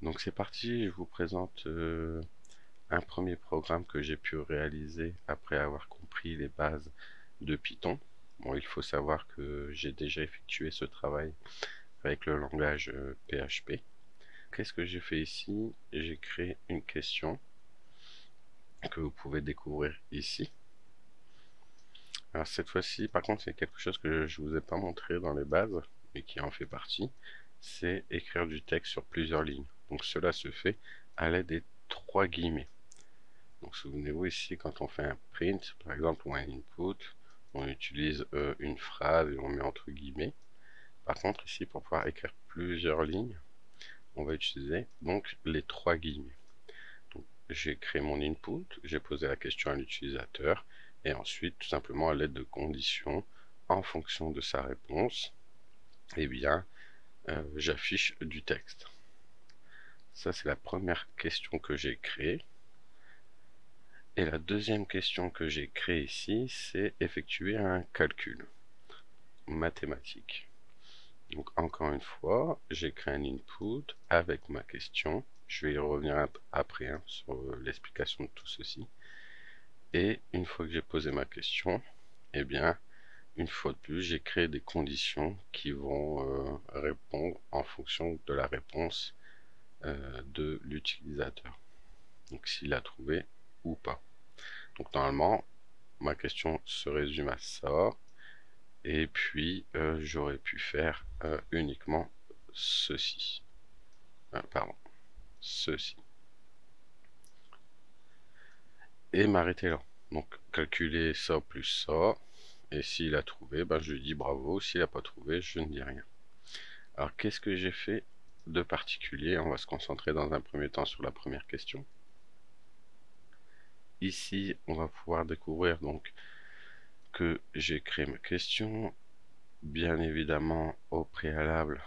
Donc c'est parti, je vous présente un premier programme que j'ai pu réaliser après avoir compris les bases de Python. Bon, il faut savoir que j'ai déjà effectué ce travail avec le langage PHP. Qu'est-ce que j'ai fait ici? J'ai créé une question que vous pouvez découvrir ici. Alors cette fois-ci, par contre, c'est quelque chose que je ne vous ai pas montré dans les bases, mais qui en fait partie. C'est écrire du texte sur plusieurs lignes. Donc cela se fait à l'aide des trois guillemets. Donc souvenez-vous ici, quand on fait un print, par exemple, ou un input, on utilise une phrase et on met entre guillemets. Par contre, ici, pour pouvoir écrire plusieurs lignes, on va utiliser donc les trois guillemets. Donc, j'ai créé mon input, j'ai posé la question à l'utilisateur, et ensuite, tout simplement, à l'aide de conditions, en fonction de sa réponse, eh bien, j'affiche du texte. Ça, c'est la première question que j'ai créée. Et la deuxième question que j'ai créée ici, c'est effectuer un calcul mathématique. Donc encore une fois, j'ai créé un input avec ma question. Je vais y revenir après sur l'explication de tout ceci. Et une fois que j'ai posé ma question, eh bien, une fois de plus, j'ai créé des conditions qui vont répondre en fonction de la réponse de l'utilisateur. Donc s'il a trouvé ou pas. Donc normalement, ma question se résume à ça. Et puis, j'aurais pu faire uniquement ceci. Pardon, ceci. Et m'arrêter là. Donc, calculer ça plus ça. Et s'il a trouvé, ben, je lui dis bravo. S'il n'a pas trouvé, je ne dis rien. Alors, qu'est-ce que j'ai fait de particulier? On va se concentrer dans un premier temps sur la première question. Ici, on va pouvoir découvrir donc que j'ai créé ma question. Bien évidemment, au préalable,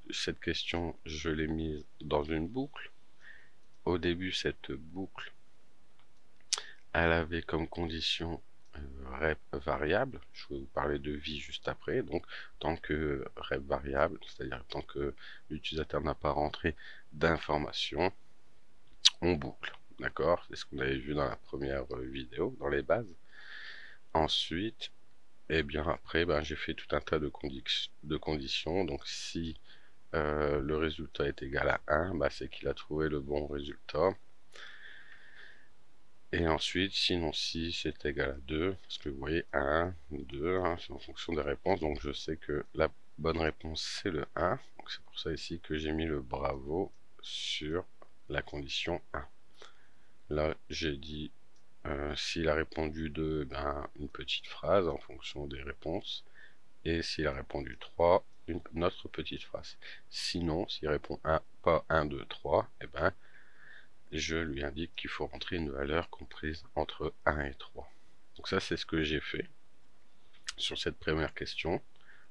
cette question, je l'ai mise dans une boucle. Au début, cette boucle, elle avait comme condition rep variable. Je vais vous parler de vie juste après. Donc, tant que rep variable, c'est-à-dire tant que l'utilisateur n'a pas rentré d'informations, on boucle. D'accord? C'est ce qu'on avait vu dans la première vidéo, dans les bases. Ensuite, et bien après, ben, j'ai fait tout un tas de conditions. Donc, si le résultat est égal à 1, bah, c'est qu'il a trouvé le bon résultat. Et ensuite, sinon si c'est égal à 2, parce que vous voyez 1, 2, hein, c'est en fonction des réponses, donc je sais que la bonne réponse c'est le 1. Donc c'est pour ça ici que j'ai mis le bravo sur la condition 1. Là, j'ai dit s'il a répondu 2, ben, une petite phrase en fonction des réponses. Et s'il a répondu 3, une autre petite phrase. Sinon, s'il répond 1, pas 1, 2, 3, et ben, je lui indique qu'il faut rentrer une valeur comprise entre 1 et 3. Donc ça, c'est ce que j'ai fait sur cette première question.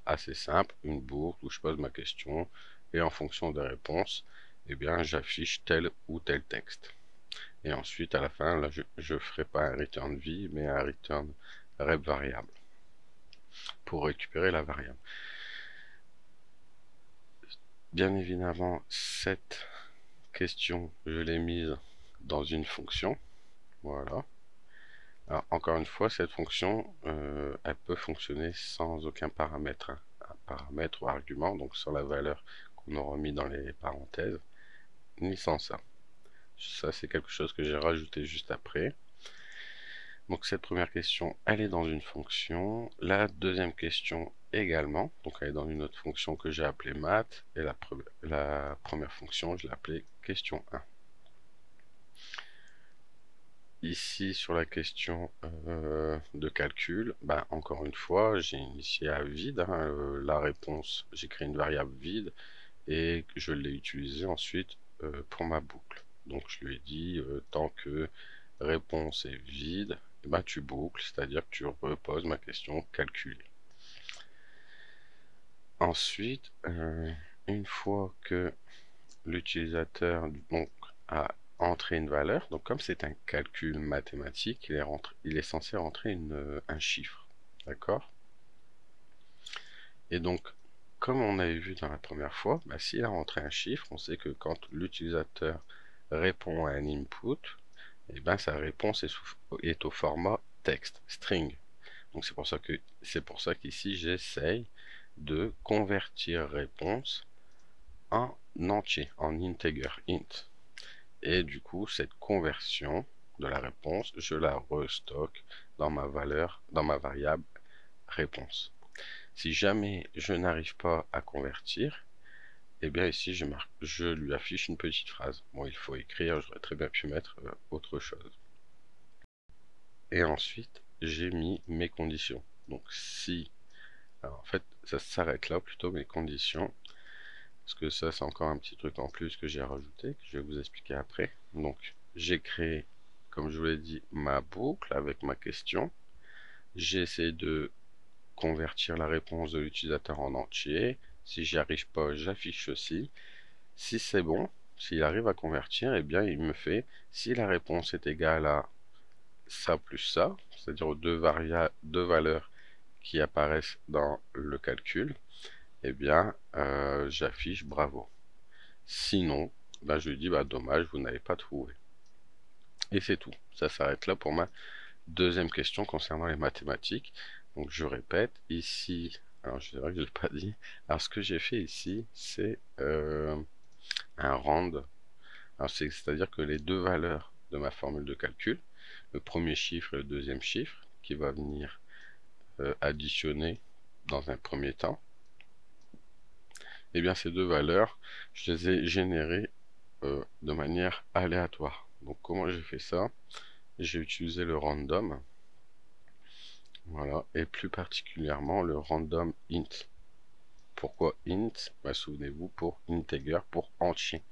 Assez simple, une boucle où je pose ma question et en fonction des réponses, eh bien, j'affiche tel ou tel texte. Et ensuite, à la fin, là, je ne ferai pas un return v, mais un return rep variable pour récupérer la variable. Bien évidemment, cette question, je l'ai mise dans une fonction. Voilà. Alors, encore une fois, cette fonction, elle peut fonctionner sans aucun paramètre, hein. Un paramètre ou argument, donc sans la valeur qu'on aura mis dans les parenthèses, ni sans ça. Ça, c'est quelque chose que j'ai rajouté juste après. Donc cette première question, elle est dans une fonction. La deuxième question également, donc elle est dans une autre fonction que j'ai appelée math, et la première fonction, je l'ai appelée question 1. Ici, sur la question de calcul, ben, encore une fois, j'ai initié à vide, hein, la réponse, j'ai créé une variable vide et je l'ai utilisée ensuite pour ma boucle. Donc je lui ai dit, tant que réponse est vide, eh ben, tu boucles, c'est-à-dire que tu reposes ma question calculée. Ensuite, une fois que l'utilisateur donc a entré une valeur, donc comme c'est un calcul mathématique, il est censé rentrer un chiffre, d'accord? Et donc comme on avait vu dans la première fois, bah, s'il a rentré un chiffre, on sait que quand l'utilisateur répond à un input, et ben sa réponse est au format texte, string. Donc c'est pour ça qu'ici j'essaye de convertir réponse en entier, en integer, int. Et du coup, cette conversion de la réponse, je la restocke dans ma variable réponse. Si jamais je n'arrive pas à convertir, et bien ici je lui affiche une petite phrase. Bon, il faut écrire, j'aurais très bien pu mettre autre chose. Et ensuite, j'ai mis mes conditions. Donc si, alors en fait, ça s'arrête là plutôt mes conditions, parce que ça c'est encore un petit truc en plus que j'ai rajouté, que je vais vous expliquer après. Donc j'ai créé, comme je vous l'ai dit, ma boucle avec ma question. J'ai essayé de convertir la réponse de l'utilisateur en entier. Si j'y arrive pas, j'affiche ceci. Si c'est bon, s'il arrive à convertir, eh bien il me fait si la réponse est égale à ça plus ça, c'est-à-dire aux deux valeurs qui apparaissent dans le calcul, eh bien j'affiche bravo. Sinon, ben, je lui dis bah dommage, vous n'avez pas trouvé. Et c'est tout. Ça s'arrête là pour ma deuxième question concernant les mathématiques. Donc je répète, ici, alors je dirais que je ne l'ai pas dit. Alors ce que j'ai fait ici, c'est un rand. Alors c'est-à-dire que les deux valeurs de ma formule de calcul, le premier chiffre et le deuxième chiffre, qui va venir additionner dans un premier temps, et bien ces deux valeurs, je les ai générées de manière aléatoire. Donc comment j'ai fait ça? J'ai utilisé le random, voilà, et plus particulièrement le random int. Pourquoi int? Bah, souvenez-vous, pour integer, pour entier.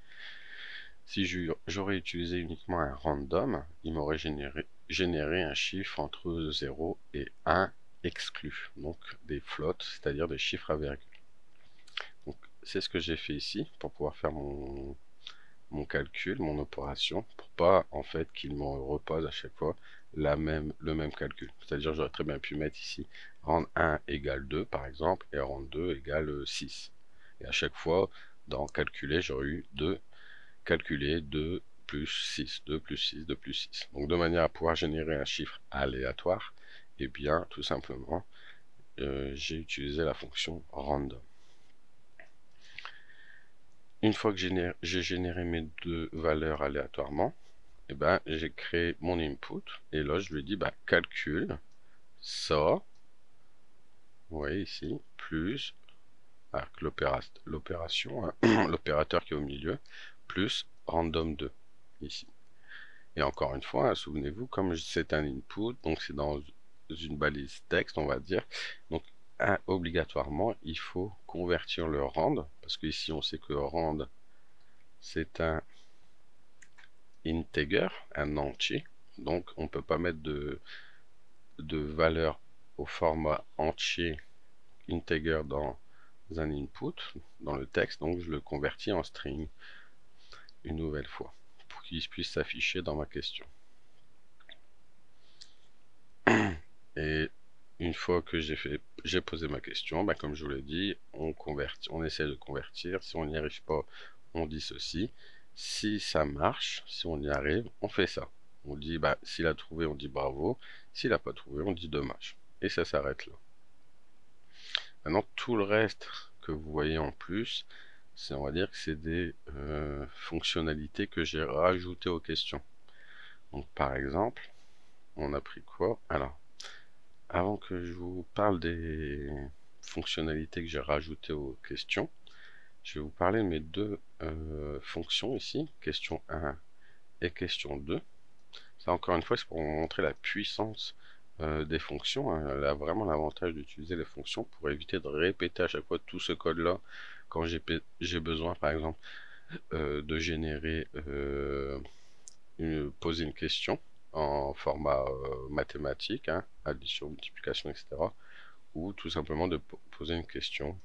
Si j'aurais utilisé uniquement un random, il m'aurait généré un chiffre entre 0 et 1 exclu, donc des flottes, c'est-à-dire des chiffres à virgule. Donc c'est ce que j'ai fait ici pour pouvoir faire mon calcul, mon opération, pour pas en fait qu'il me repose à chaque fois le même calcul. C'est-à-dire j'aurais très bien pu mettre ici rand 1 égale 2 par exemple et rand 2 égale 6. Et à chaque fois dans calculer j'aurais eu 2 calculer 2 plus 6, 2 plus 6, 2 plus 6. Donc de manière à pouvoir générer un chiffre aléatoire, et eh bien tout simplement j'ai utilisé la fonction random. Une fois que j'ai généré mes deux valeurs aléatoirement, et ben, j'ai créé mon input et là je lui dis bah, calcule ça, vous voyez ici, plus l'opération, hein, l'opérateur qui est au milieu, plus random 2 ici. Et encore une fois, hein, souvenez-vous, comme c'est un input, donc c'est dans une balise texte, on va dire, donc obligatoirement il faut convertir le rand, parce que ici on sait que rand c'est un integer, un entier, donc on ne peut pas mettre de valeur au format entier integer dans un input, dans le texte, donc je le convertis en string une nouvelle fois, pour qu'il puisse s'afficher dans ma question. Et une fois que j'ai posé ma question, bah, comme je vous l'ai dit, on essaie de convertir. Si on n'y arrive pas, on dit ceci. Si ça marche, si on y arrive, on fait ça. On dit, bah, s'il a trouvé, on dit bravo. S'il n'a pas trouvé, on dit dommage. Et ça s'arrête là. Maintenant, tout le reste que vous voyez en plus, on va dire que c'est des fonctionnalités que j'ai rajoutées aux questions. Donc, par exemple, on a pris quoi? Alors, avant que je vous parle des fonctionnalités que j'ai rajoutées aux questions, je vais vous parler de mes deux fonctions ici, question 1 et question 2. Ça, encore une fois, c'est pour vous montrer la puissance des fonctions. Hein. Elle a vraiment l'avantage d'utiliser les fonctions pour éviter de répéter à chaque fois tout ce code-là quand j'ai besoin, par exemple, de générer, poser une question en format mathématique, hein, addition, multiplication, etc. Ou tout simplement de poser une question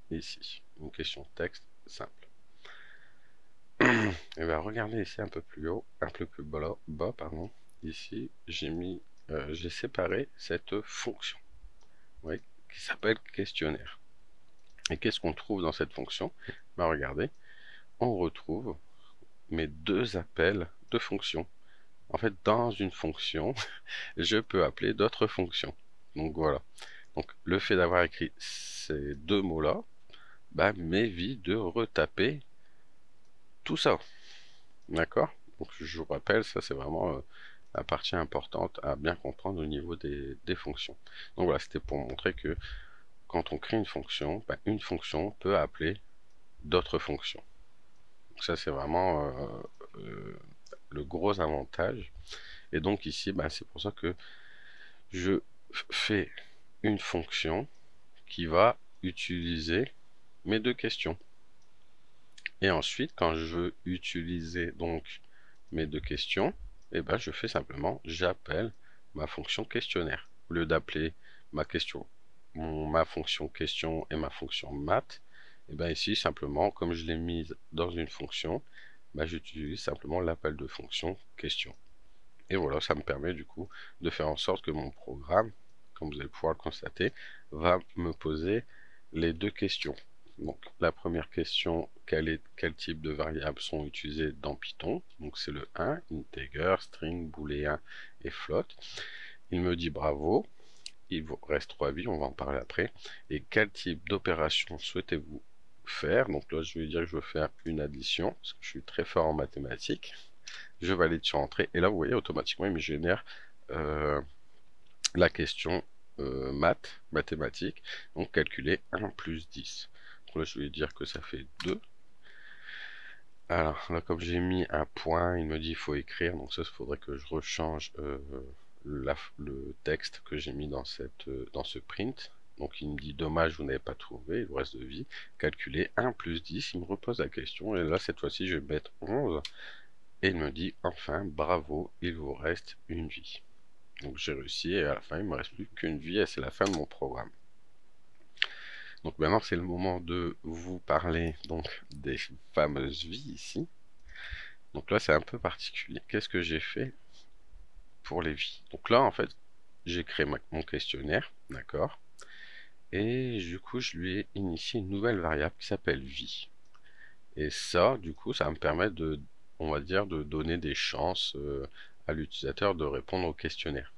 ici, une question texte simple. Et bien regardez ici un peu plus haut, un peu plus bas, pardon. Ici, j'ai séparé cette fonction, oui, qui s'appelle questionnaire. Et qu'est-ce qu'on trouve dans cette fonction? Ben, regardez, on retrouve mes deux appels de fonctions. En fait, dans une fonction, je peux appeler d'autres fonctions. Donc voilà. Donc le fait d'avoir écrit ces deux mots-là, bah, m'évite de retaper tout ça. D'accord? Donc je vous rappelle, ça c'est vraiment la partie importante à bien comprendre au niveau des fonctions. Donc voilà, c'était pour montrer que quand on crée une fonction peut appeler d'autres fonctions. Donc ça c'est vraiment le gros avantage. Et donc ici, bah, c'est pour ça que je fais une fonction qui va utiliser mes deux questions. Et ensuite, quand je veux utiliser donc mes deux questions, eh ben, je fais simplement, j'appelle ma fonction questionnaire. Au lieu d'appeler ma question, ma fonction question et ma fonction math, et ben ici, simplement, comme je l'ai mise dans une fonction, ben, j'utilise simplement l'appel de fonction question. Et voilà, ça me permet du coup de faire en sorte que mon programme, comme vous allez pouvoir le constater, va me poser les deux questions. Donc la première question, quel type de variables sont utilisées dans Python? Donc c'est le 1, integer, string, booléen et float. Il me dit bravo, il vous reste 3 vies, on va en parler après. Et quel type d'opération souhaitez-vous faire? Donc là je vais dire que je veux faire une addition, parce que je suis très fort en mathématiques. Je valide sur entrée, et là vous voyez automatiquement il me génère la question mathématique, donc calculer 1 plus 10. Donc là je vais dire que ça fait 2. Alors là comme j'ai mis un point, il me dit il faut écrire, donc ça il faudrait que je rechange le texte que j'ai mis dans ce print. Donc il me dit dommage vous n'avez pas trouvé, il vous reste de vie, calculer 1 plus 10, il me repose la question, et là cette fois-ci je vais mettre 11, et il me dit enfin bravo, il vous reste une vie. Donc j'ai réussi, et à la fin il me reste plus qu'une vie, et c'est la fin de mon programme. Donc maintenant c'est le moment de vous parler donc des fameuses vies ici. Donc là c'est un peu particulier. Qu'est-ce que j'ai fait pour les vies? Donc là en fait j'ai créé mon questionnaire, d'accord, et du coup je lui ai initié une nouvelle variable qui s'appelle vie. Et ça du coup ça me permet de, on va dire, de donner des chances à l'utilisateur de répondre au questionnaire.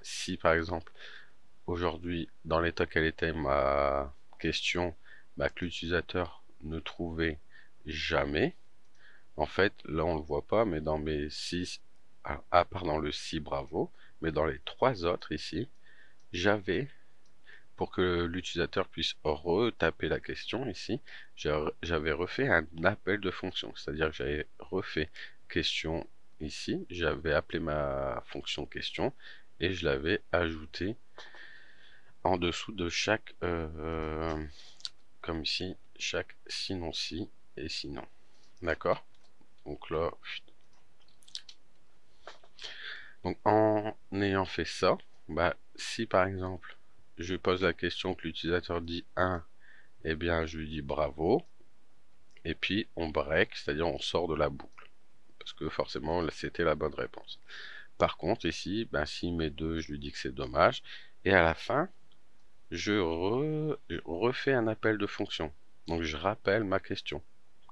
Si par exemple aujourd'hui, dans l'état qu'elle était ma question, bah, que l'utilisateur ne trouvait jamais, en fait là on le voit pas, mais dans mes 6, à part dans le 6 bravo, mais dans les 3 autres ici, j'avais, pour que l'utilisateur puisse retaper la question ici, j'avais refait un appel de fonction, c'est-à-dire que j'avais refait question ici, j'avais appelé ma fonction question et je l'avais ajouté en dessous de chaque, comme ici, chaque sinon si et sinon. D'accord? Donc là, donc en ayant fait ça, bah, si par exemple je pose la question que l'utilisateur dit 1, eh bien je lui dis bravo, et puis on break, c'est-à-dire on sort de la boucle, parce que forcément c'était la bonne réponse. Par contre ici, ben, s'il met 2, je lui dis que c'est dommage, et à la fin, je refais un appel de fonction. Donc je rappelle ma question,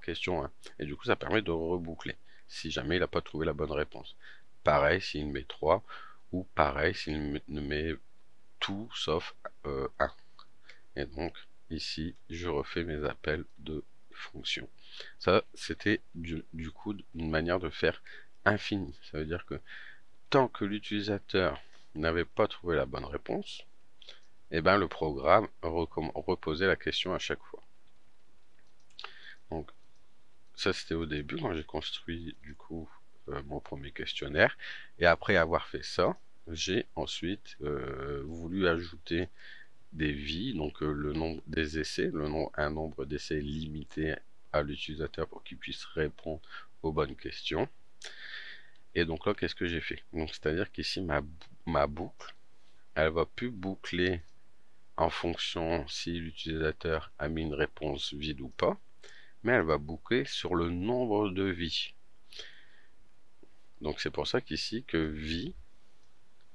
question 1. Et du coup ça permet de reboucler, si jamais il n'a pas trouvé la bonne réponse. Pareil s'il met 3, ou pareil s'il ne met tout sauf 1. Et donc ici je refais mes appels de fonction. Ça c'était du coup une manière de faire infini. Ça veut dire que tant que l'utilisateur n'avait pas trouvé la bonne réponse, et ben le programme reposait la question à chaque fois. Donc ça c'était au début quand j'ai construit du coup mon premier questionnaire, et après avoir fait ça, j'ai ensuite voulu ajouter des vies, donc le nombre des essais, un nombre d'essais limité à l'utilisateur pour qu'il puisse répondre aux bonnes questions. Et donc là qu'est-ce que j'ai fait? Donc c'est-à-dire qu'ici ma boucle, elle va plus boucler en fonction si l'utilisateur a mis une réponse vide ou pas, mais elle va boucler sur le nombre de vies. Donc c'est pour ça qu'ici que vie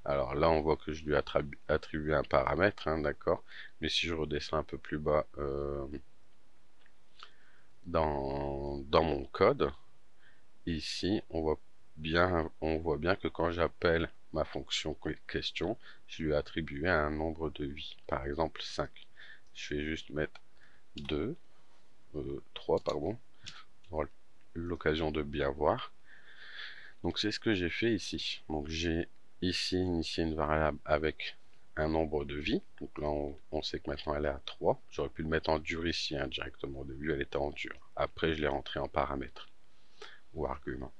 Alors là, on voit que je lui ai attribué un paramètre, hein, d'accord. Mais si je redescends un peu plus bas dans mon code, ici, on voit bien que quand j'appelle ma fonction question, je lui ai attribué un nombre de vies, par exemple 5. Je vais juste mettre 3, pardon, pour l'occasion de bien voir. Donc c'est ce que j'ai fait ici. Donc j'ai ici initié une variable avec un nombre de vies. Donc là on sait que maintenant elle est à 3. J'aurais pu le mettre en dur ici, hein, directement au début elle était en dur. Après je l'ai rentré en paramètre ou argument.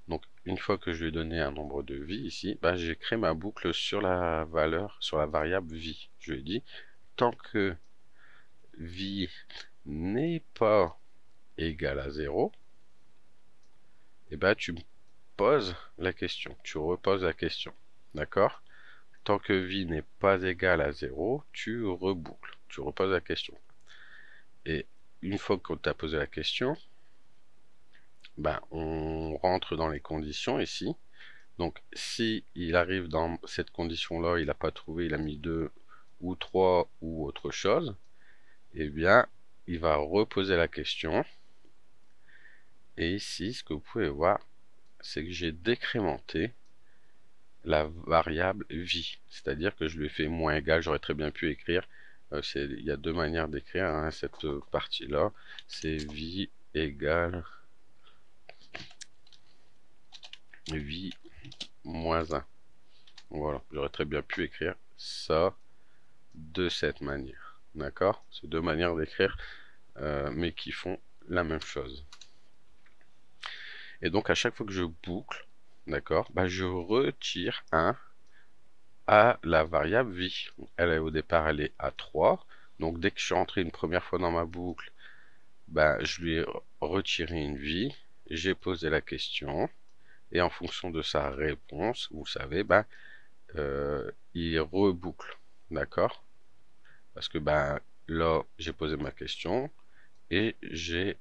Donc une fois que je lui ai donné un nombre de vies ici, bah, j'ai créé ma boucle sur la valeur, sur la variable vie. Je lui ai dit tant que vie n'est pas égal à 0, et bah tu me poses la question, tu reposes la question. D'accord? Tant que vie n'est pas égal à 0, tu reboucles, tu reposes la question. Et une fois qu'on t'a posé la question, ben, on rentre dans les conditions ici. Donc si il arrive dans cette condition-là, il n'a pas trouvé, il a mis 2 ou 3 ou autre chose, eh bien, il va reposer la question. Et ici, ce que vous pouvez voir, c'est que j'ai décrémenté la variable vie. C'est-à-dire que je lui ai fait moins égal, j'aurais très bien pu écrire, il y a deux manières d'écrire, hein, cette partie-là, c'est vie égale vie moins 1. Voilà, j'aurais très bien pu écrire ça de cette manière. D'accord? C'est deux manières d'écrire, mais qui font la même chose. Et donc à chaque fois que je boucle, d'accord, bah, je retire 1 à la variable vie. Elle est au départ, elle est à 3. Donc dès que je suis rentré une première fois dans ma boucle, bah, je lui ai retiré une vie. J'ai posé la question. Et en fonction de sa réponse, vous savez, bah, il reboucle. D'accord? Parce que bah, là, j'ai posé ma question et j'ai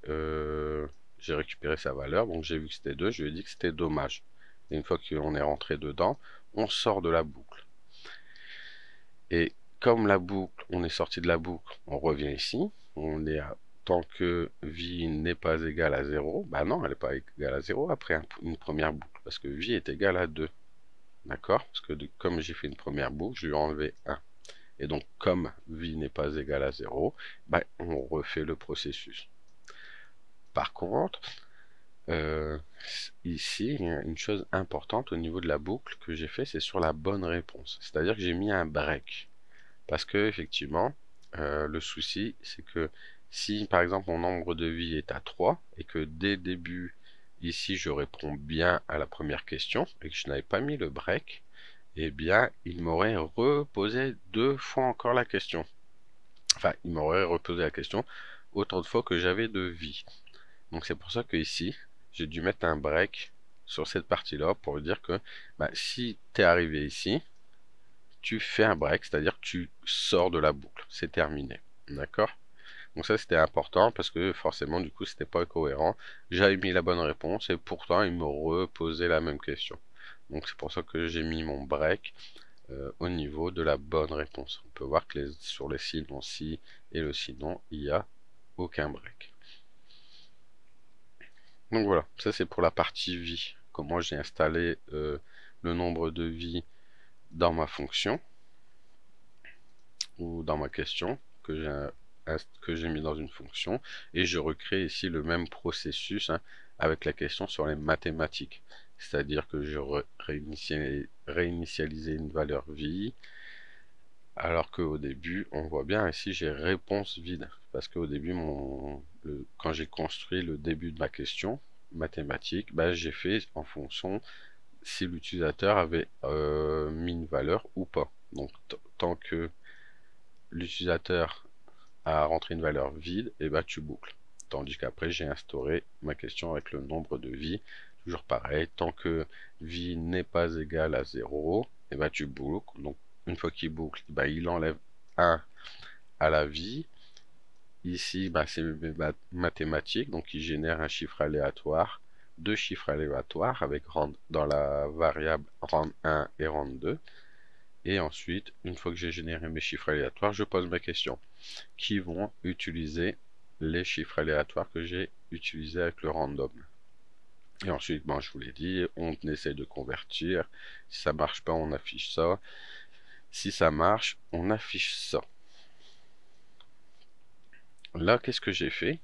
récupéré sa valeur. Donc j'ai vu que c'était 2, je lui ai dit que c'était dommage. Et une fois qu'on est rentré dedans, on sort de la boucle. Et comme la boucle, on est sorti de la boucle, on revient ici. On est à tant que vie n'est pas égale à 0. Bah non, elle n'est pas égale à 0 après une première boucle. Parce que vie est égale à 2. D'accord? Parce que comme j'ai fait une première boucle, je lui ai enlevé 1. Et donc, comme vie n'est pas égale à 0, bah, on refait le processus. Par contre, ici, une chose importante au niveau de la boucle que j'ai fait, c'est sur la bonne réponse. C'est-à-dire que j'ai mis un break. Parce que, effectivement, le souci, c'est que si, par exemple, mon nombre de vie est à 3 et que dès le début, ici, je réponds bien à la première question et que je n'avais pas mis le break, eh bien, il m'aurait reposé 2 fois encore la question. Enfin, il m'aurait reposé la question autant de fois que j'avais de vie. Donc c'est pour ça que ici, j'ai dû mettre un break sur cette partie-là pour dire que bah, si tu es arrivé ici, tu fais un break, c'est-à-dire que tu sors de la boucle. C'est terminé. D'accord? Donc ça c'était important parce que forcément du coup c'était pas cohérent. J'avais mis la bonne réponse et pourtant il me reposait la même question. Donc c'est pour ça que j'ai mis mon break au niveau de la bonne réponse. On peut voir que sur les sinon si et le sinon il n'y a aucun break. Donc voilà, ça c'est pour la partie vie. Comment j'ai installé le nombre de vies dans ma fonction ou dans ma question que j'ai mis dans une fonction et je recrée ici le même processus hein, avec la question sur les mathématiques. C'est-à-dire que je réinitialisé une valeur vie alors qu'au début, on voit bien ici j'ai réponse vide parce qu'au début, quand j'ai construit le début de ma question mathématique, bah, j'ai fait en fonction si l'utilisateur avait mis une valeur ou pas. Donc tant que l'utilisateur a rentré une valeur vide, et bah tu boucles. Tandis qu'après j'ai instauré ma question avec le nombre de vies. Toujours pareil, tant que vie n'est pas égal à 0, et bah tu boucles. Donc une fois qu'il boucle, bah, il enlève 1 à la vie. Ici, bah, c'est mathématique, donc il génère un chiffre aléatoire deux chiffres aléatoires avec rand dans la variable rand1 et rand2. Et ensuite, une fois que j'ai généré mes chiffres aléatoires, je pose ma question. Qui vont utiliser les chiffres aléatoires que j'ai utilisés avec le random? Et ensuite, ben, je vous l'ai dit, on essaie de convertir. Si ça marche pas, on affiche ça. Si ça marche, on affiche ça. Là, qu'est-ce que j'ai fait?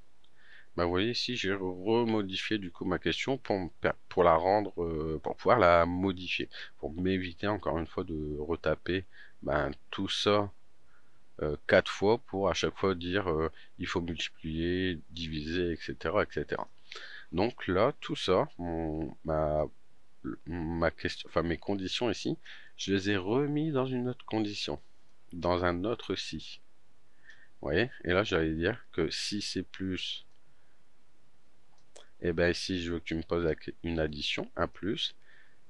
Bah, vous voyez ici, j'ai remodifié du coup ma question pour la rendre, pour pouvoir la modifier, pour m'éviter encore une fois de retaper tout ça 4 fois pour à chaque fois dire il faut multiplier, diviser, etc., etc. Donc là, tout ça, ma question, enfin mes conditions ici, je les ai remis dans une autre condition, dans un autre si. Vous voyez? Et là, j'allais dire que si c'est plus, et ben ici, je veux que tu me poses une addition, un plus.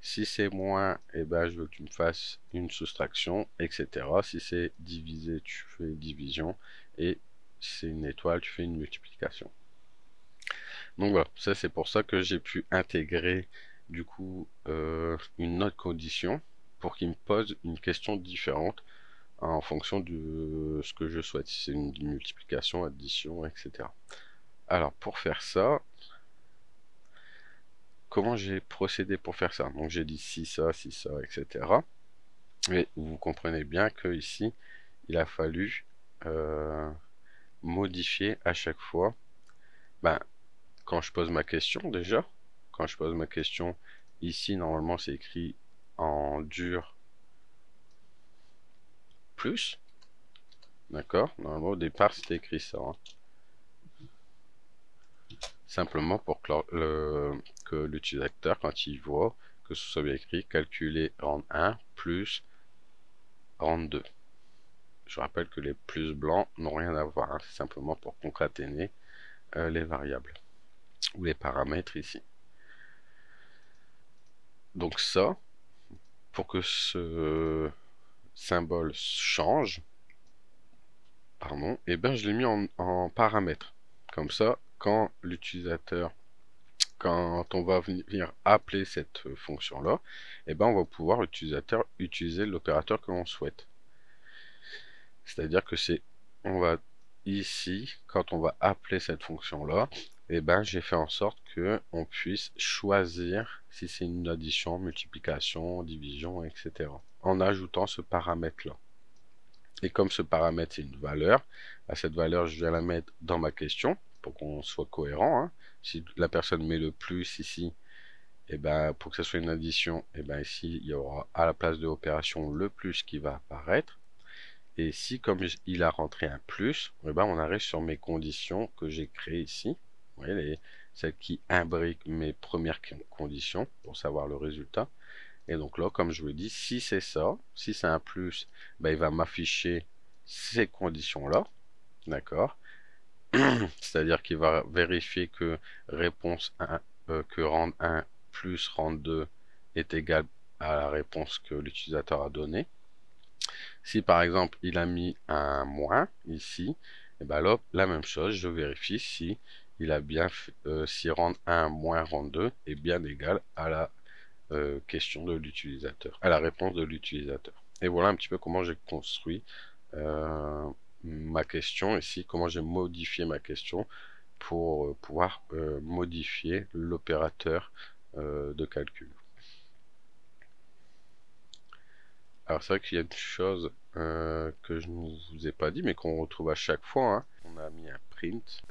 Si c'est moins, et ben je veux que tu me fasses une soustraction, etc. Si c'est divisé, tu fais division. Et si c'est une étoile, tu fais une multiplication. Donc voilà, ça c'est pour ça que j'ai pu intégrer du coup une autre condition pour qu'il me pose une question différente en fonction de ce que je souhaite, si c'est une multiplication, addition, etc. Alors pour faire ça, comment j'ai procédé pour faire ça? Donc j'ai dit si ça, etc. Et vous comprenez bien que ici, il a fallu modifier à chaque fois. Ben, quand je pose ma question déjà, quand je pose ma question, ici normalement c'est écrit en dur plus. D'accord? Normalement au départ c'était écrit ça. Hein. Simplement pour que l'utilisateur, quand il voit que ce soit bien écrit, calculer rand 1 plus rand 2. Je rappelle que les plus blancs n'ont rien à voir. Hein. C'est simplement pour concaténer les variables ou les paramètres ici. Donc ça, pour que ce symbole change, pardon, et ben je l'ai mis en paramètre. Comme ça, quand l'utilisateur, quand on va venir appeler cette fonction-là, et ben on va pouvoir l'utilisateur utiliser l'opérateur que l'on souhaite. C'est-à-dire que c'est, on va ici, quand on va appeler cette fonction-là, et ben j'ai fait en sorte que on puisse choisir si c'est une addition, multiplication, division, etc. En ajoutant ce paramètre-là. Et comme ce paramètre c'est une valeur, à cette valeur je vais la mettre dans ma question pour qu'on soit cohérent. Hein. Si la personne met le plus ici, et ben pour que ce soit une addition, et ben ici il y aura à la place de l'opération le plus qui va apparaître. Et si comme il a rentré un plus, et ben on arrive sur mes conditions que j'ai créées ici. Vous voyez, celles qui imbriquent mes premières conditions pour savoir le résultat. Et donc là, comme je vous l'ai dit, si c'est ça, si c'est un plus, ben il va m'afficher ces conditions-là. D'accord? C'est-à-dire qu'il va vérifier que réponse 1, que rand 1 plus rand 2 est égal à la réponse que l'utilisateur a donnée. Si par exemple il a mis un moins ici, et ben là, la même chose, je vérifie si il a bien si rand 1 moins rand 2 est bien égal à la question de l'utilisateur, à la réponse de l'utilisateur. Et voilà un petit peu comment j'ai construit ma question ici, comment j'ai modifié ma question pour pouvoir modifier l'opérateur de calcul. Alors c'est vrai qu'il y a une chose que je ne vous ai pas dit, mais qu'on retrouve à chaque fois. Hein. On a mis un print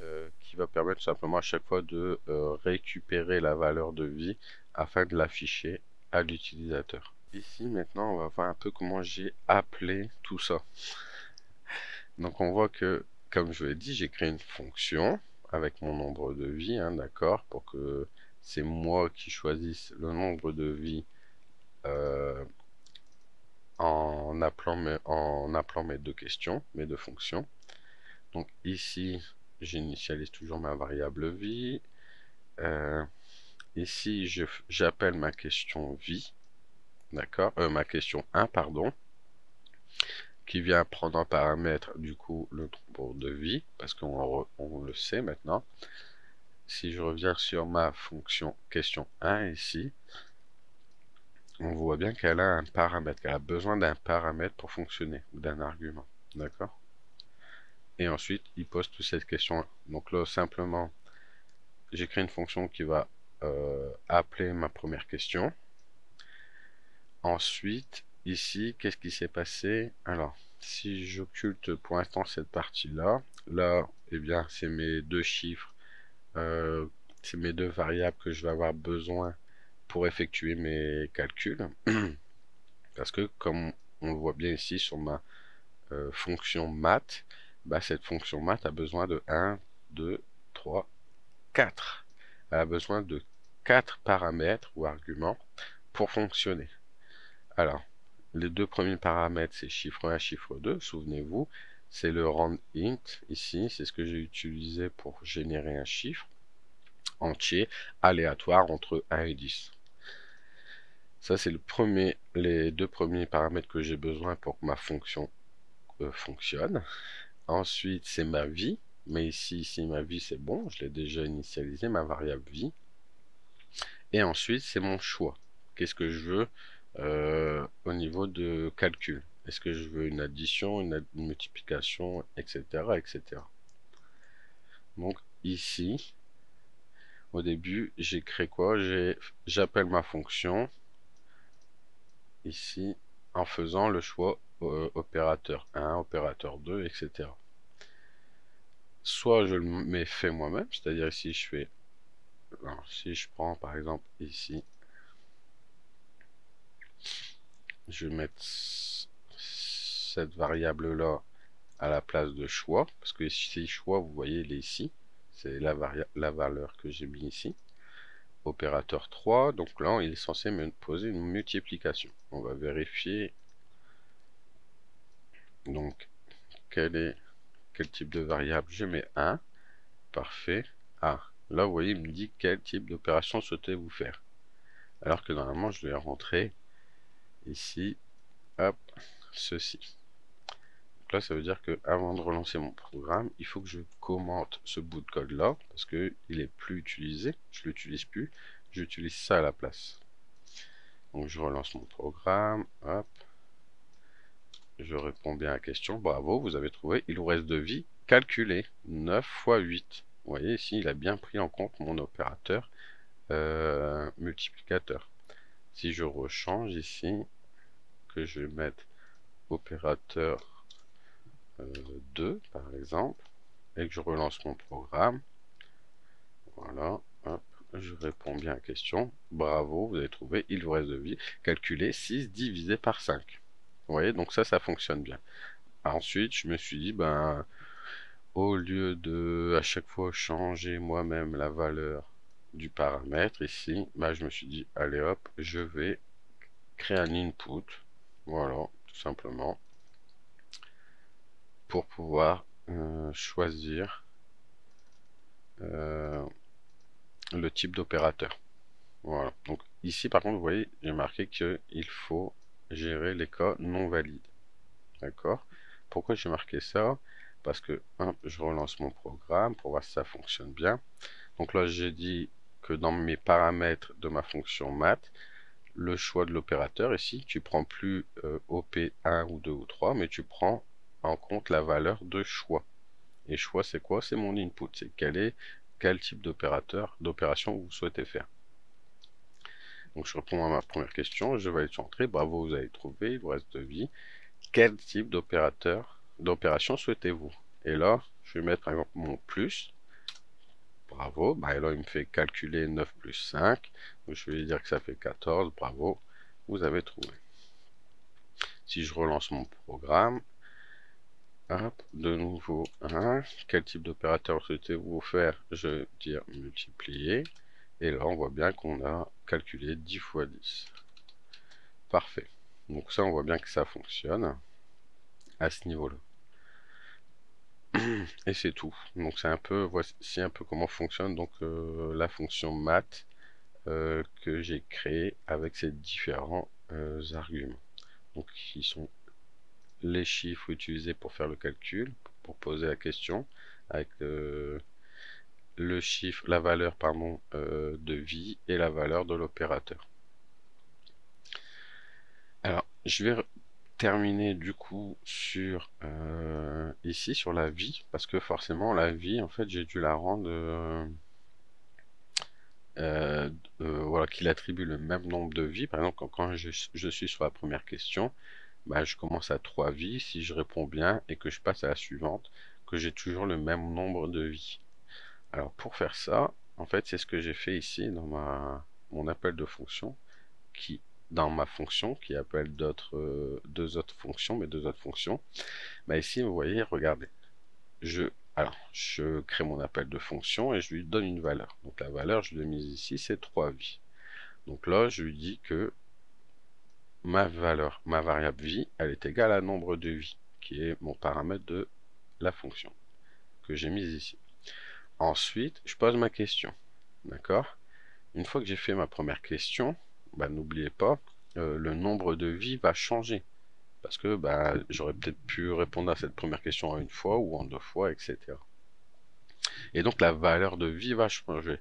qui va permettre simplement à chaque fois de récupérer la valeur de vie afin de l'afficher à l'utilisateur. Ici maintenant on va voir un peu comment j'ai appelé tout ça. Donc on voit que, comme je l'ai dit, j'ai créé une fonction avec mon nombre de vie, hein, d'accord, pour que c'est moi qui choisisse le nombre de vie en appelant mes deux questions, mes deux fonctions. Donc ici, j'initialise toujours ma variable vie. Ici, j'appelle ma question vie, d'accord, ma question 1, pardon, qui vient prendre en paramètre du coup le nombre de vie, parce qu'on le sait maintenant. si je reviens sur ma fonction question 1 ici, on voit bien qu'elle a un paramètre, qu'elle a besoin d'un paramètre pour fonctionner, ou d'un argument. D'accord? Et ensuite, il pose toute cette question-là. Donc là, simplement, j'ai créé une fonction qui va appeler ma première question. Ensuite, ici, qu'est-ce qui s'est passé? Alors, si j'occulte pour l'instant cette partie-là, là, eh bien, c'est mes deux chiffres, euh, c'est mes deux variables que je vais avoir besoin pour effectuer mes calculs. Parce que, comme on le voit bien ici sur ma fonction math, bah, cette fonction math a besoin de 1, 2, 3, 4. Elle a besoin de 4 paramètres ou arguments pour fonctionner. Alors, les deux premiers paramètres, c'est chiffre 1 et chiffre 2. Souvenez-vous, c'est le rand int ici. C'est ce que j'ai utilisé pour générer un chiffre entier aléatoire entre 1 et 10. Ça, c'est les deux premiers paramètres que j'ai besoin pour que ma fonction fonctionne. Ensuite, c'est ma vie. Mais ici, ma vie, c'est bon. Je l'ai déjà initialisé, ma variable vie. Et ensuite, c'est mon choix. Qu'est-ce que je veux au niveau de calcul? Est-ce que je veux une addition, une multiplication, etc., etc. Donc ici, au début, j'ai créé quoi? J'appelle ma fonction ici en faisant le choix opérateur 1, opérateur 2, etc. Soit je le mets fait moi-même, c'est-à-dire ici je fais, alors, si je prends par exemple ici, je vais mettre cette variable là à la place de choix, parce que ici choix, vous voyez, il est ici, c'est la valeur que j'ai mis ici. Opérateur 3, donc là il est censé me poser une multiplication. On va vérifier donc quel type de variable. Je mets 1, parfait. Ah, là vous voyez, il me dit quel type d'opération souhaitez-vous faire, alors que normalement je vais rentrer ici, hop, ceci. Donc là, ça veut dire que avant de relancer mon programme, il faut que je commente ce bout de code là, parce que il est plus utilisé, je l'utilise plus, j'utilise ça à la place. Donc je relance mon programme, hop, je réponds bien à la question, bravo, vous avez trouvé, il vous reste de vie calculée, 9 fois 8. Vous voyez ici, il a bien pris en compte mon opérateur multiplicateur. Si je rechange ici, que je vais mettre opérateur 2 par exemple, et que je relance mon programme, voilà, hop, je réponds bien à la question, bravo, vous avez trouvé, il vous reste de vie, calculer 6 divisé par 5. Vous voyez, donc ça fonctionne bien. Ensuite, je me suis dit, ben, au lieu de à chaque fois changer moi-même la valeur du paramètre ici, ben, je me suis dit, allez hop, je vais créer un input, voilà, tout simplement, pour pouvoir choisir le type d'opérateur. Voilà. Donc ici, par contre, vous voyez, j'ai marqué qu'il faut gérer les cas non valides. D'accord? Pourquoi j'ai marqué ça? Parce que, je relance mon programme pour voir si ça fonctionne bien. Donc là, j'ai dit que dans mes paramètres de ma fonction math, le choix de l'opérateur, ici, tu prends plus OP1 ou 2 ou 3, mais tu prends en compte la valeur de choix. Et choix, c'est quoi? C'est mon input. C'est quel type d'opération vous souhaitez faire. Donc je réponds à ma première question, je vais être entrée, bravo, vous avez trouvé, il vous reste de vie. Quel type d'opération souhaitez-vous? Et là, je vais mettre par exemple mon plus. Bravo, bah, là il me fait calculer 9 plus 5. Donc je vais lui dire que ça fait 14, bravo, vous avez trouvé. Si je relance mon programme, hop, de nouveau 1. Quel type d'opérateur souhaitez-vous faire? Je vais dire multiplier. Et là on voit bien qu'on a calculé 10 fois 10. Parfait. Donc ça, on voit bien que ça fonctionne à ce niveau-là. Et c'est tout. Donc c'est un peu, voici un peu comment fonctionne donc la fonction math que j'ai créée avec ces différents arguments. Donc qui sont les chiffres utilisés pour faire le calcul, pour poser la question, avec le chiffre, la valeur pardon, de vie et la valeur de l'opérateur. Alors, je vais terminer du coup sur ici sur la vie, parce que forcément la vie, en fait, j'ai dû la rendre voilà, qu'il attribue le même nombre de vies. Par exemple, quand je suis sur la première question, bah, je commence à 3 vies. Si je réponds bien et que je passe à la suivante, que j'ai toujours le même nombre de vies. Alors pour faire ça, en fait, c'est ce que j'ai fait ici dans mon appel de fonction, qui dans ma fonction qui appelle deux autres fonctions, mes deux autres fonctions. Bah ici, vous voyez, regardez, je crée mon appel de fonction et je lui donne une valeur. Donc la valeur, je l'ai mise ici, c'est 3 vies. Donc là, je lui dis que ma variable vie, elle est égale à nombre de vies, qui est mon paramètre de la fonction que j'ai mise ici. Ensuite, je pose ma question. D'accord? Une fois que j'ai fait ma première question, bah, n'oubliez pas, le nombre de vies va changer. Parce que bah, j'aurais peut-être pu répondre à cette première question en une fois ou en 2 fois, etc. Et donc la valeur de vie va changer.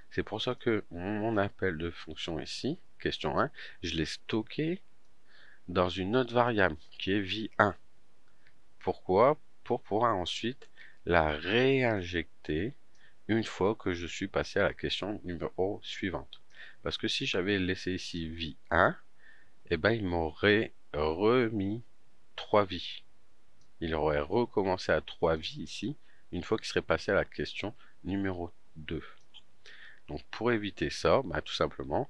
C'est pour ça que mon appel de fonction ici, question 1, je l'ai stocké dans une autre variable qui est vie1. Pourquoi? Pour pouvoir ensuite la réinjecter une fois que je suis passé à la question numéro suivante. Parce que si j'avais laissé ici vie1, eh ben, il m'aurait remis 3 vies. Il aurait recommencé à 3 vies ici, une fois qu'il serait passé à la question numéro 2. Donc pour éviter ça, bah, tout simplement,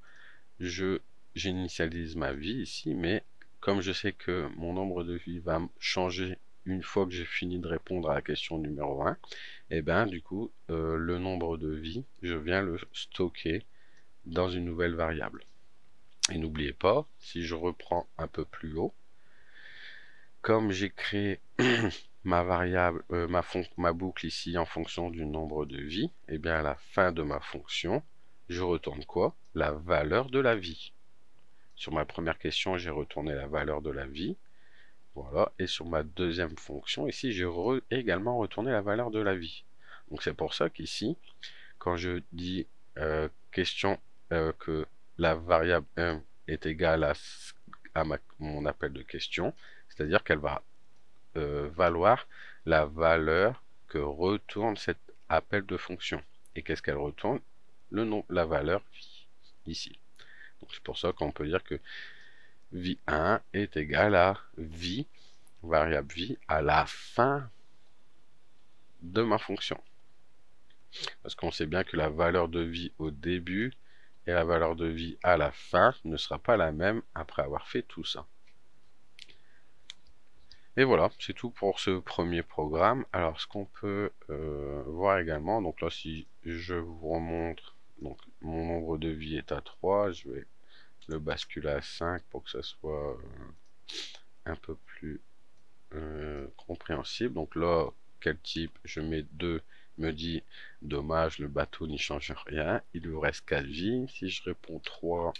j'initialise ma vie ici, mais comme je sais que mon nombre de vies va changer une fois que j'ai fini de répondre à la question numéro 1, et bien du coup, le nombre de vies, je viens le stocker dans une nouvelle variable. Et n'oubliez pas, si je reprends un peu plus haut, comme j'ai créé ma variable, ma boucle ici en fonction du nombre de vies, et bien à la fin de ma fonction, je retourne quoi? La valeur de la vie. Sur ma première question, j'ai retourné la valeur de la vie. Voilà. Et sur ma deuxième fonction, ici, j'ai également retourné la valeur de la vie. Donc c'est pour ça qu'ici, quand je dis question que la variable 1 est égale à mon appel de question, c'est-à-dire qu'elle va valoir la valeur que retourne cet appel de fonction. Et qu'est-ce qu'elle retourne? La valeur vie, ici. Donc c'est pour ça qu'on peut dire que vie1 est égal à vie, variable vie, à la fin de ma fonction. Parce qu'on sait bien que la valeur de vie au début et la valeur de vie à la fin ne sera pas la même après avoir fait tout ça. Et voilà, c'est tout pour ce premier programme. Alors ce qu'on peut voir également, donc là si je vous remontre, donc mon nombre de vie est à 3, je vais le basculer à 5 pour que ça soit un peu plus compréhensible. Donc là, quel type? Je mets 2, me dit dommage, le bateau n'y change rien, il vous reste 4 vies. Si je réponds 3,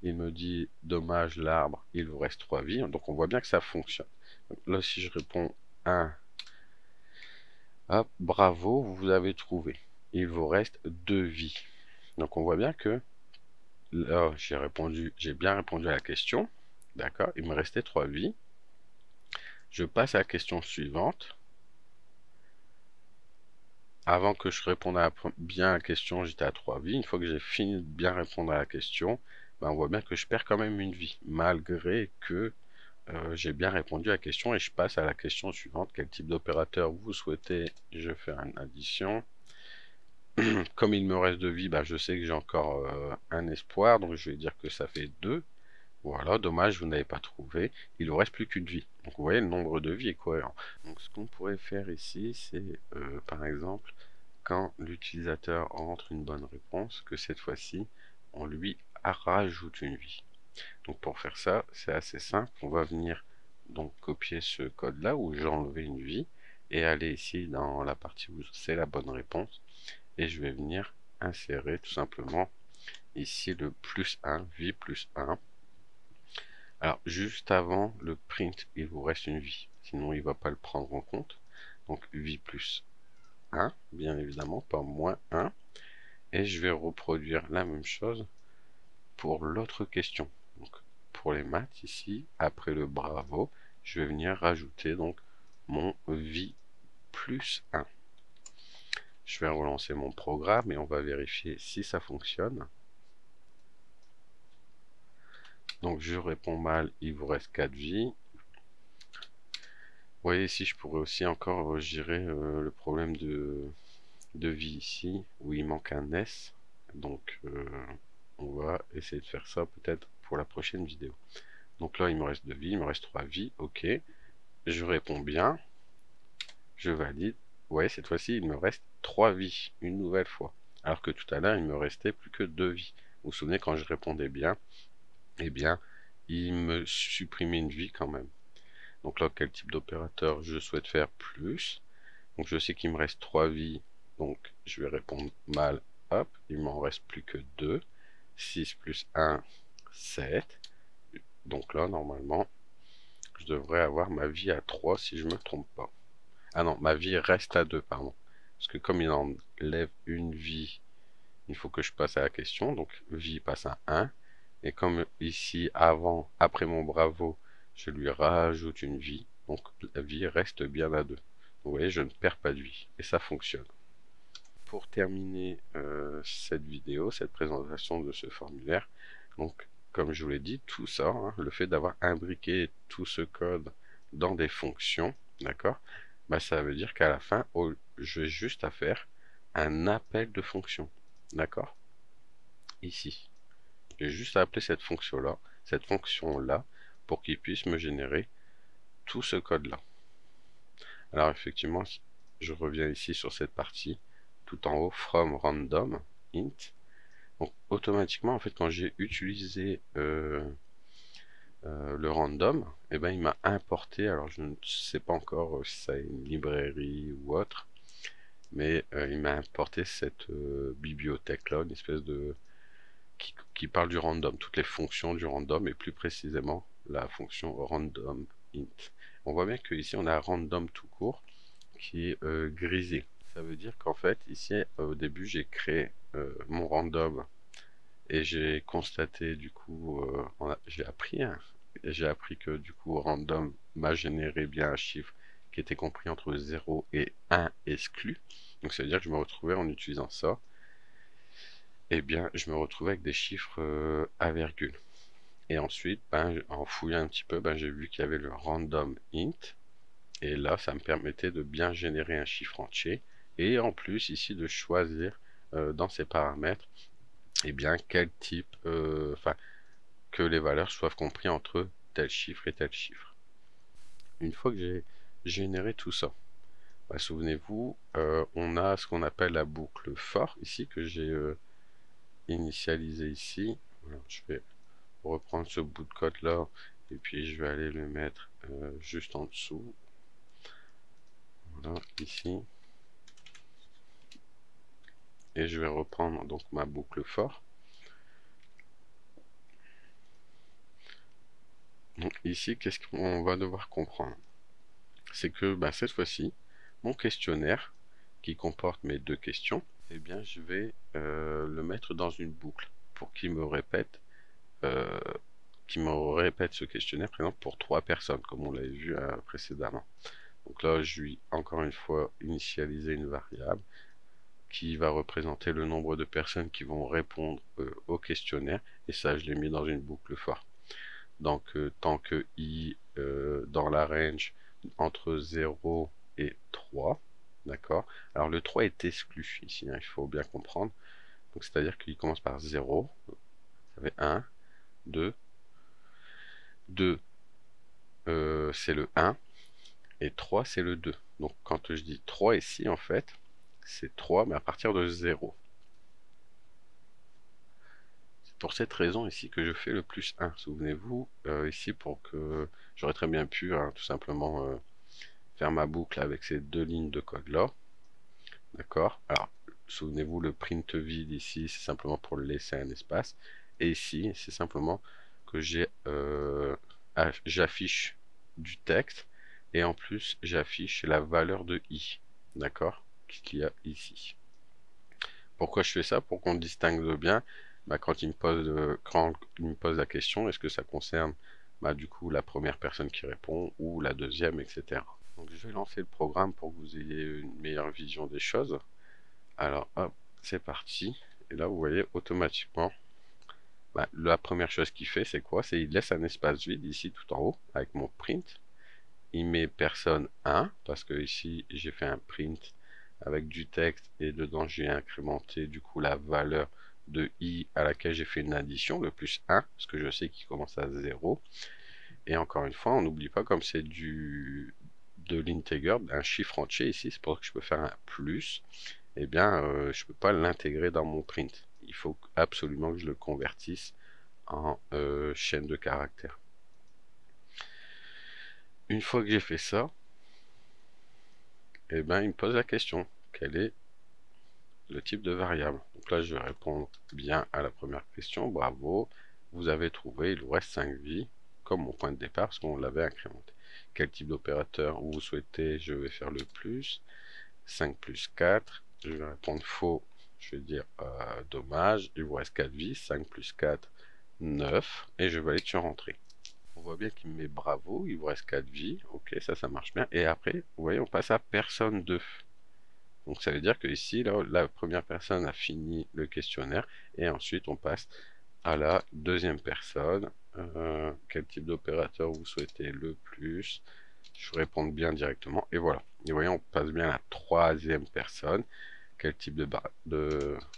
il me dit dommage, l'arbre, il vous reste 3 vies. Donc on voit bien que ça fonctionne. Donc là, si je réponds 1, hop, bravo, vous avez trouvé. Il vous reste 2 vies. Donc on voit bien que là, j'ai bien répondu à la question. D'accord, il me restait 3 vies. Je passe à la question suivante. Avant que je réponde bien à la question, j'étais à 3 vies. Une fois que j'ai fini de bien répondre à la question, ben on voit bien que je perds quand même une vie, malgré que j'ai bien répondu à la question et je passe à la question suivante. Quel type d'opérateur vous souhaitez? Je fais une addition. Comme il me reste 2 vies, ben je sais que j'ai encore un espoir, donc je vais dire que ça fait 2. Voilà, dommage, vous n'avez pas trouvé. Il ne vous reste plus qu'une vie. Donc vous voyez, le nombre de vies est cohérent. Donc ce qu'on pourrait faire ici, c'est par exemple, quand l'utilisateur rentre une bonne réponse, que cette fois-ci, on lui rajoute une vie. Donc pour faire ça, c'est assez simple. On va venir donc copier ce code-là où j'ai enlevé une vie et aller ici dans la partie où c'est la bonne réponse. Et je vais venir insérer tout simplement ici le plus 1, vie plus 1. Alors, juste avant le print, il vous reste une vie. Sinon, il ne va pas le prendre en compte. Donc, vie plus 1, bien évidemment, pas moins 1. Et je vais reproduire la même chose pour l'autre question. Donc, pour les maths, ici, après le bravo, je vais venir rajouter donc mon vie plus 1. Je vais relancer mon programme et on va vérifier si ça fonctionne. Donc je réponds mal, il vous reste 4 vies. Vous voyez ici, je pourrais aussi encore gérer le problème de vie ici, où il manque un S. Donc on va essayer de faire ça peut-être pour la prochaine vidéo. Donc là, il me reste 2 vies, il me reste 3 vies, ok. Je réponds bien, je valide. Ouais, cette fois-ci, il me reste 3 vies, une nouvelle fois. Alors que tout à l'heure, il me restait plus que 2 vies. Vous vous souvenez, quand je répondais bien, eh bien, il me supprimait une vie quand même. Donc là, quel type d'opérateur je souhaite faire plus. Donc je sais qu'il me reste 3 vies, donc je vais répondre mal. Hop, il m'en reste plus que 2. 6 plus 1, 7. Donc là, normalement, je devrais avoir ma vie à 3 si je me trompe pas. Ah non, ma vie reste à 2, pardon. Parce que comme il enlève une vie, il faut que je passe à la question. Donc vie passe à 1. Et comme ici, après mon bravo, je lui rajoute une vie. Donc la vie reste bien à 2. Vous voyez, je ne perds pas de vie. Et ça fonctionne. Pour terminer cette vidéo, cette présentation de ce formulaire, donc comme je vous l'ai dit, tout ça, hein, le fait d'avoir imbriqué tout ce code dans des fonctions, d'accord, bah, ça veut dire qu'à la fin, je vais juste à faire un appel de fonction, d'accord, ici. J'ai juste à appeler cette fonction-là, pour qu'il puisse me générer tout ce code-là. Alors effectivement, je reviens ici sur cette partie, tout en haut, from random int. Donc automatiquement, en fait, quand j'ai utilisé le random, eh ben, il m'a importé, alors je ne sais pas encore si ça est une librairie ou autre, mais il m'a importé cette bibliothèque-là, une espèce de... qui parle du random, toutes les fonctions du random, et plus précisément la fonction random int. On voit bien qu'ici on a random tout court, qui est grisé. Ça veut dire qu'en fait, ici, au début, j'ai créé mon random et j'ai constaté, du coup, j'ai appris que du coup, random m'a généré bien un chiffre qui était compris entre 0 et 1 exclu. Donc, ça veut dire que je me retrouvais en utilisant ça, et bien, je me retrouvais avec des chiffres à virgule. Et ensuite, ben, en fouillant un petit peu, ben, j'ai vu qu'il y avait le random int. Et là, ça me permettait de bien générer un chiffre entier. Et en plus, ici, de choisir dans ces paramètres, eh bien, quel type, enfin, que les valeurs soient comprises entre tel chiffre et tel chiffre. Une fois que j'ai généré tout ça, bah, souvenez-vous, on a ce qu'on appelle la boucle for, ici, que j'ai initialisé ici. Alors, je vais reprendre ce bout de code là, et puis je vais aller le mettre juste en dessous. Voilà, ici. Et je vais reprendre donc ma boucle for. Donc ici, qu'est-ce qu'on va devoir comprendre? C'est que bah, cette fois-ci, mon questionnaire, qui comporte mes 2 questions, eh bien je vais le mettre dans une boucle pour euh, qu'il me répète ce questionnaire, par exemple, pour 3 personnes, comme on l'avait vu précédemment. Donc là, je vais encore une fois initialiser une variable qui va représenter le nombre de personnes qui vont répondre au questionnaire, et ça, je l'ai mis dans une boucle for. Donc tant que i dans la range entre 0 et 3, d'accord. Alors le 3 est exclu ici, hein, il faut bien comprendre. Donc c'est-à-dire qu'il commence par 0, ça fait 1, 2, 2 c'est le 1, et 3 c'est le 2. Donc quand je dis 3 ici, en fait, c'est 3, mais à partir de 0. C'est pour cette raison ici que je fais le plus 1. Souvenez-vous, ici, pour que j'aurais très bien pu, hein, tout simplement, faire ma boucle avec ces 2 lignes de code là. D'accord. Alors, souvenez-vous, le print vide ici, c'est simplement pour laisser un espace. Et ici, c'est simplement que j'affiche du texte. Et en plus, j'affiche la valeur de i. D'accord. qu'il y a ici. Pourquoi je fais ça? Pour qu'on distingue bien quand quand il me pose la question, est-ce que ça concerne du coup la première personne qui répond ou la deuxième, etc. Donc je vais lancer le programme pour que vous ayez une meilleure vision des choses. Alors hop, c'est parti. Et là vous voyez automatiquement, la première chose qu'il fait c'est quoi? C'est il laisse un espace vide ici tout en haut avec mon print. Il met personne 1 parce que ici j'ai fait un print avec du texte et dedans j'ai incrémenté du coup la valeur de i à laquelle j'ai fait une addition, le plus 1, parce que je sais qu'il commence à 0. Et encore une fois, on n'oublie pas, comme c'est de l'integer, un chiffre entier ici, c'est pour ça que je peux faire un plus, et bien je ne peux pas l'intégrer dans mon print. Il faut absolument que je le convertisse en chaîne de caractères. Une fois que j'ai fait ça, et bien il me pose la question, quel est le type de variable? Donc là je vais répondre bien à la première question, bravo, vous avez trouvé, il vous reste 5 vies, comme mon point de départ, parce qu'on l'avait incrémenté. Quel type d'opérateur vous souhaitez? Je vais faire le plus, 5 plus 4, je vais répondre faux, je vais dire dommage, il vous reste 4 vies, 5 plus 4, 9, et je valide sur entrée. On voit bien qu'il me met bravo, il vous reste 4 vies, ok, ça marche bien, et après, vous voyez, on passe à personne 2. Donc ça veut dire que ici, là, la première personne a fini le questionnaire, et ensuite on passe à la deuxième personne. Quel type d'opérateur vous souhaitez le plus? Je réponds bien directement, et voilà. Et vous voyez, on passe bien à la troisième personne. Quel type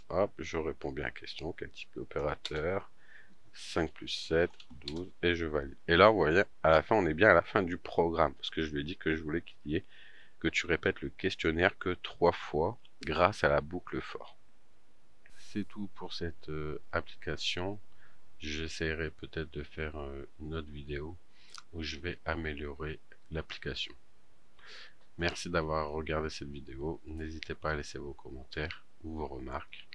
hop, je réponds bien à la question. Quel type d'opérateur? 5 plus 7, 12, et je valide. Et là, vous voyez, à la fin, on est bien à la fin du programme, parce que je lui ai dit que je voulais qu'il y ait que tu répètes le questionnaire que 3 fois grâce à la boucle for. C'est tout pour cette application. J'essaierai peut-être de faire une autre vidéo où je vais améliorer l'application. Merci d'avoir regardé cette vidéo. N'hésitez pas à laisser vos commentaires ou vos remarques.